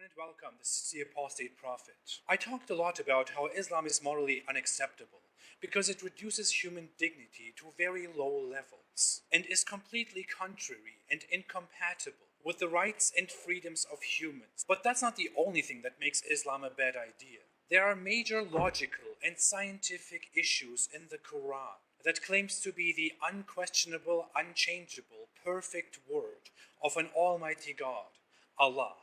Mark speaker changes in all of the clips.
Speaker 1: everyone and welcome. This is the Apostate Prophet. I talked a lot about how Islam is morally unacceptable because it reduces human dignity to very low levels and is completely contrary and incompatible with the rights and freedoms of humans. But that's not the only thing that makes Islam a bad idea. There are major logical and scientific issues in the Quran that claims to be the unquestionable, unchangeable, perfect word of an almighty God, Allah.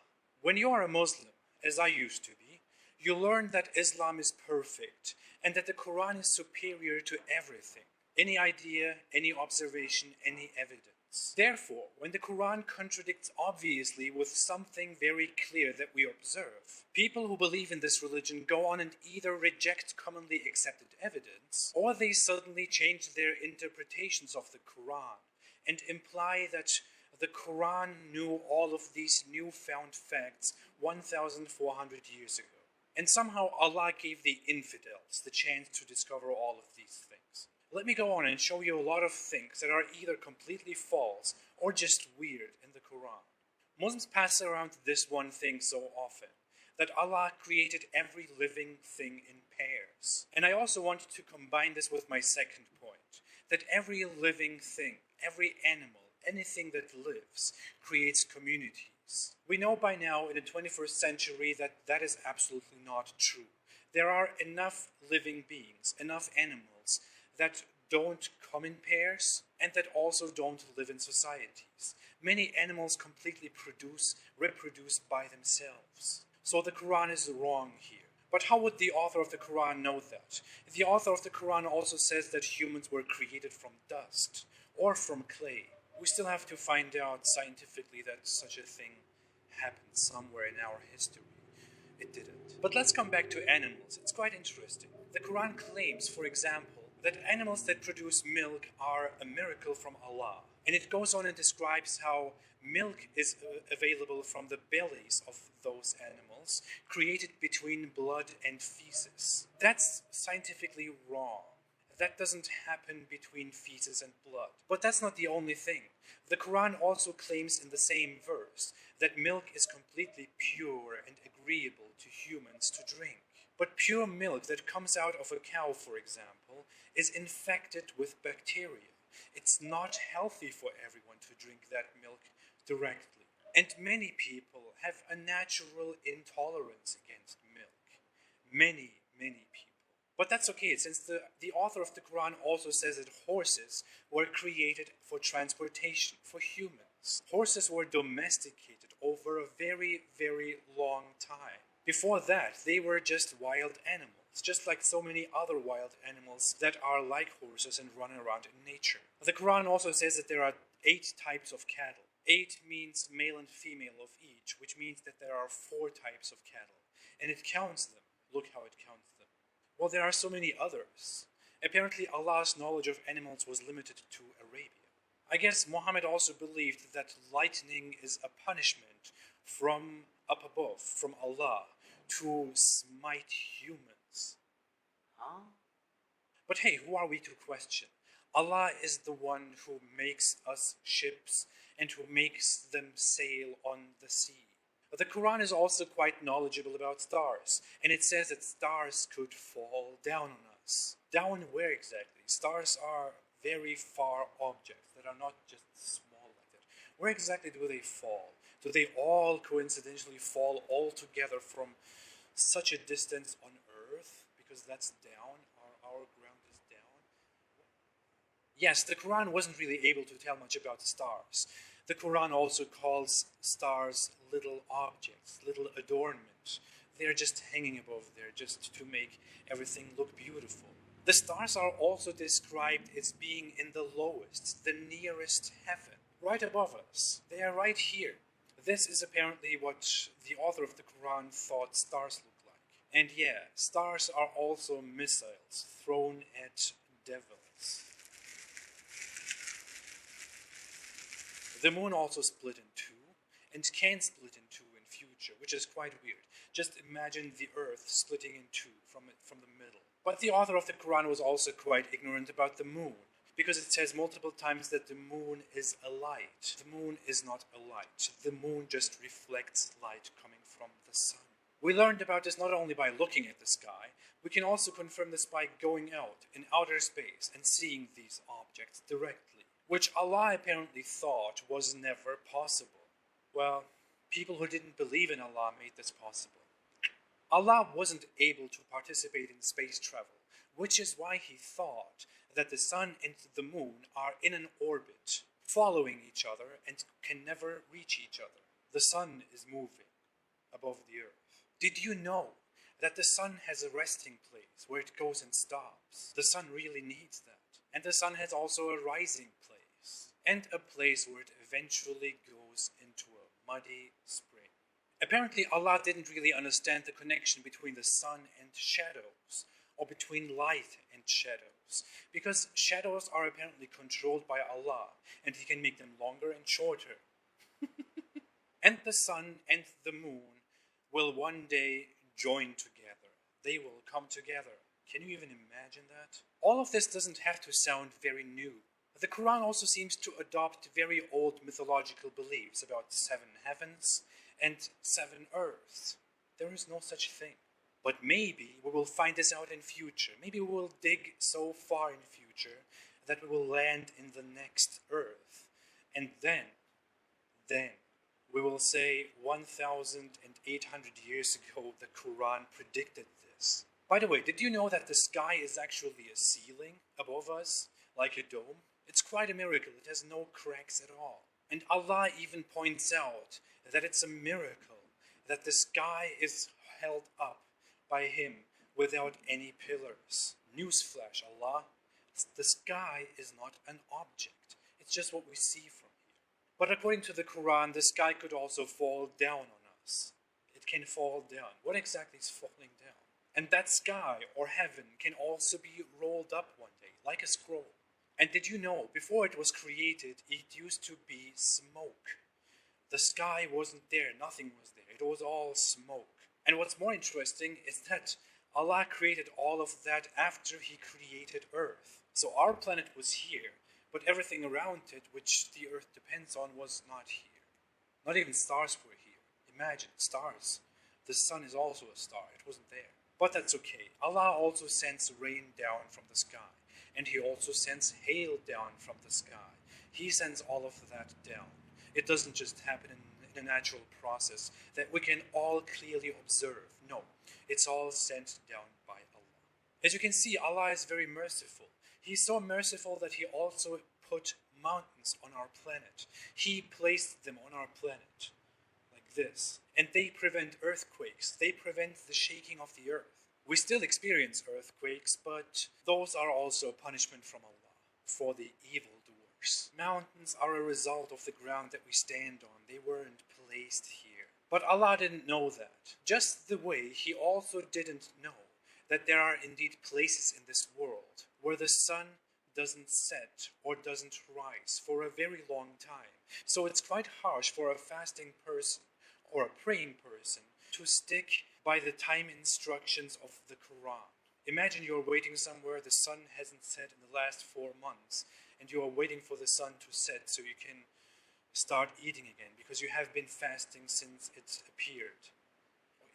Speaker 1: When you are a Muslim, as I used to be, you learn that Islam is perfect and that the Quran is superior to everything, any idea, any observation, any evidence. Therefore, when the Quran contradicts obviously with something very clear that we observe, people who believe in this religion go on and either reject commonly accepted evidence, or they suddenly change their interpretations of the Quran and imply that the Quran knew all of these newfound facts 1,400 years ago. And somehow Allah gave the infidels the chance to discover all of these things. Let me go on and show you a lot of things that are either completely false or just weird in the Quran. Muslims pass around this one thing so often, that Allah created every living thing in pairs. And I also want to combine this with my second point, that every living thing, every animal, anything that lives, creates communities. We know by now in the 21st century that that is absolutely not true. There are enough living beings, enough animals that don't come in pairs and that also don't live in societies. Many animals completely reproduce by themselves. So the Quran is wrong here. But how would the author of the Quran know that? The author of the Quran also says that humans were created from dust or from clay. We still have to find out scientifically that such a thing happened somewhere in our history. It didn't. But let's come back to animals. It's quite interesting. The Quran claims, for example, that animals that produce milk are a miracle from Allah. And it goes on and describes how milk is available from the bellies of those animals, created between blood and feces. That's scientifically wrong. That doesn't happen between feces and blood. But that's not the only thing. The Quran also claims in the same verse that milk is completely pure and agreeable to humans to drink. But pure milk that comes out of a cow, for example, is infected with bacteria. It's not healthy for everyone to drink that milk directly. And many people have a natural intolerance against milk. Many people. But that's okay, since the author of the Quran also says that horses were created for transportation, for humans. Horses were domesticated over a very, very long time. Before that, they were just wild animals, just like so many other wild animals that are like horses and run around in nature. The Quran also says that there are 8 types of cattle. 8 means male and female of each, which means that there are 4 types of cattle. And it counts them. Look how it counts them. Well, there are so many others. Apparently, Allah's knowledge of animals was limited to Arabia. I guess Muhammad also believed that lightning is a punishment from up above, from Allah, to smite humans. Huh? But hey, who are we to question? Allah is the one who makes us ships and who makes them sail on the sea. But the Quran is also quite knowledgeable about stars, and it says that stars could fall down on us. Down where exactly? Stars are very far objects that are not just small like that. Where exactly do they fall? Do they all coincidentally fall all together from such a distance on Earth? Because that's down, our ground is down? Yes, the Quran wasn't really able to tell much about the stars. The Quran also calls stars little objects, little adornment. They're just hanging above there just to make everything look beautiful. The stars are also described as being in the lowest, the nearest heaven, right above us. They are right here. This is apparently what the author of the Quran thought stars look like. And yeah, stars are also missiles thrown at devils. The moon also split in 2, and can split in 2 in future, which is quite weird. Just imagine the earth splitting in 2 from the middle. But the author of the Quran was also quite ignorant about the moon. because it says multiple times that the moon is a light. The moon is not a light. The moon just reflects light coming from the sun. We learned about this not only by looking at the sky, we can also confirm this by going out in outer space and seeing these objects directly, which Allah apparently thought was never possible. Well, people who didn't believe in Allah made this possible. Allah wasn't able to participate in space travel, which is why he thought that the sun and the moon are in an orbit, following each other and can never reach each other. The sun is moving above the earth. Did you know that the sun has a resting place where it goes and stops? The sun really needs that. And the sun has also a rising place, and a place where it eventually goes into a muddy spring. Apparently Allah didn't really understand the connection between the sun and shadows, or between light and shadows, because shadows are apparently controlled by Allah, and He can make them longer and shorter. And the sun and the moon will one day join together. They will come together. Can you even imagine that? All of this doesn't have to sound very new. The Quran also seems to adopt very old mythological beliefs about 7 heavens and 7 earths. There is no such thing. But maybe we will find this out in future. Maybe we will dig so far in future that we will land in the next earth. And then we will say 1,800 years ago the Quran predicted this. By the way, did you know that the sky is actually a ceiling above us, like a dome? It's quite a miracle. It has no cracks at all. And Allah even points out that it's a miracle that the sky is held up by Him without any pillars. Newsflash, Allah, the sky is not an object. It's just what we see from here. But according to the Quran, the sky could also fall down on us. It can fall down. What exactly is falling down? And that sky or heaven can also be rolled up one day, like a scroll. And did you know, before it was created, it used to be smoke. The sky wasn't there, nothing was there. It was all smoke. And what's more interesting is that Allah created all of that after He created Earth. So our planet was here, but everything around it, which the Earth depends on, was not here. Not even stars were here. Imagine, stars. The sun is also a star. It wasn't there. But that's okay. Allah also sends rain down from the sky. And He also sends hail down from the sky. He sends all of that down. It doesn't just happen in a natural process that we can all clearly observe. No, it's all sent down by Allah. As you can see, Allah is very merciful. He's so merciful that He also put mountains on our planet. He placed them on our planet, like this. And they prevent earthquakes. They prevent the shaking of the earth. We still experience earthquakes, but those are also punishment from Allah for the evildoers. Mountains are a result of the ground that we stand on. They weren't placed here. But Allah didn't know that. Just the way He also didn't know that there are indeed places in this world where the sun doesn't set or doesn't rise for a very long time. So it's quite harsh for a fasting person or a praying person to stick by the time instructions of the Quran. Imagine you're waiting somewhere, the sun hasn't set in the last 4 months, and you are waiting for the sun to set so you can start eating again, because you have been fasting since it appeared.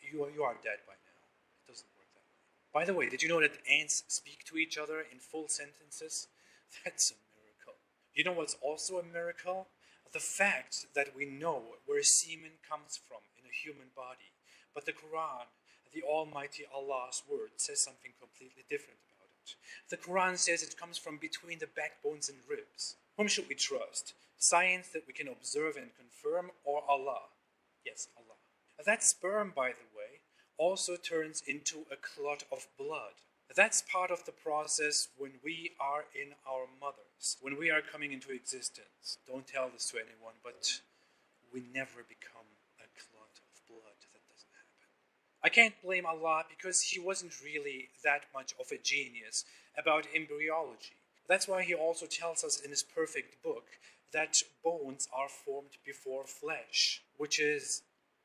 Speaker 1: You are dead by now. It doesn't work that way. By the way, did you know that ants speak to each other in full sentences? That's a miracle. You know what's also a miracle? The fact that we know where semen comes from in a human body. But the Quran, the Almighty Allah's word, says something completely different about it. The Quran says it comes from between the backbones and ribs. Whom should we trust? Science that we can observe and confirm, or Allah? Yes, Allah. That sperm, by the way, also turns into a clot of blood. That's part of the process when we are in our mothers, when we are coming into existence. Don't tell this to anyone, but we never become a clot of blood. That doesn't happen. I can't blame Allah because He wasn't really that much of a genius about embryology. That's why He also tells us in His perfect book that bones are formed before flesh, which is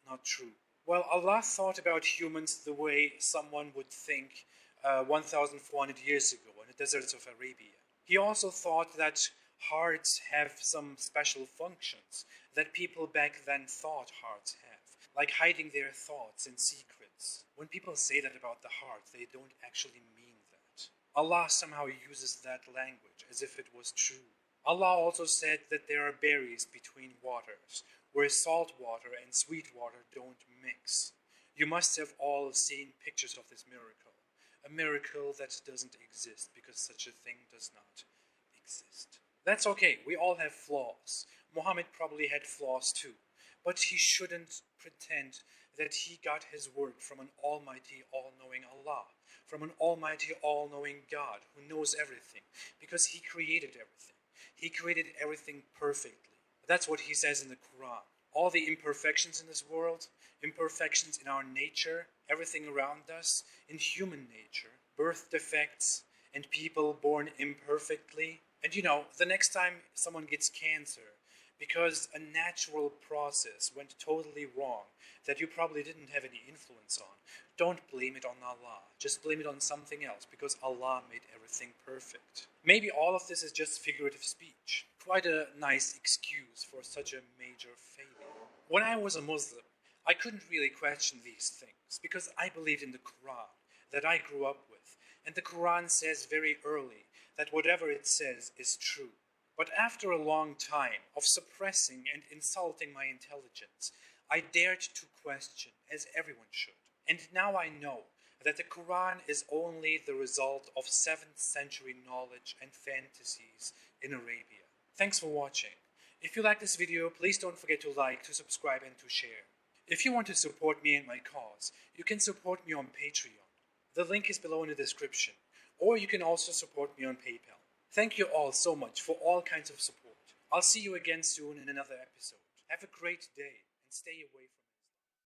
Speaker 1: not true. Well, Allah thought about humans the way someone would think 1,400 years ago in the deserts of Arabia. He also thought that hearts have some special functions that people back then thought hearts have, like hiding their thoughts and secrets. When people say that about the heart, they don't actually mean that. Allah somehow uses that language as if it was true. Allah also said that there are barriers between waters, where salt water and sweet water don't mix. You must have all seen pictures of this miracle, a miracle that doesn't exist because such a thing does not exist. That's okay, we all have flaws. Muhammad probably had flaws too, but he shouldn't pretend that he got his word from an almighty, all-knowing Allah, from an almighty, all-knowing God who knows everything, because he created everything. He created everything perfectly. That's what he says in the Quran. All the imperfections in this world, imperfections in our nature, everything around us, in human nature, birth defects, and people born imperfectly. And the next time someone gets cancer, because a natural process went totally wrong that you probably didn't have any influence on, don't blame it on Allah. Just blame it on something else, because Allah made everything perfect. Maybe all of this is just figurative speech. Quite a nice excuse for such a major failure. When I was a Muslim, I couldn't really question these things, because I believed in the Quran that I grew up with. And the Quran says very early that whatever it says is true. But after a long time of suppressing and insulting my intelligence, I dared to question, as everyone should. And now I know that the Quran is only the result of 7th century knowledge and fantasies in Arabia. Thanks for watching. If you like this video, please don't forget to like, to subscribe, and to share. If you want to support me and my cause, you can support me on Patreon. The link is below in the description, or you can also support me on PayPal. Thank you all so much for all kinds of support. I'll see you again soon in another episode. Have a great day and stay away from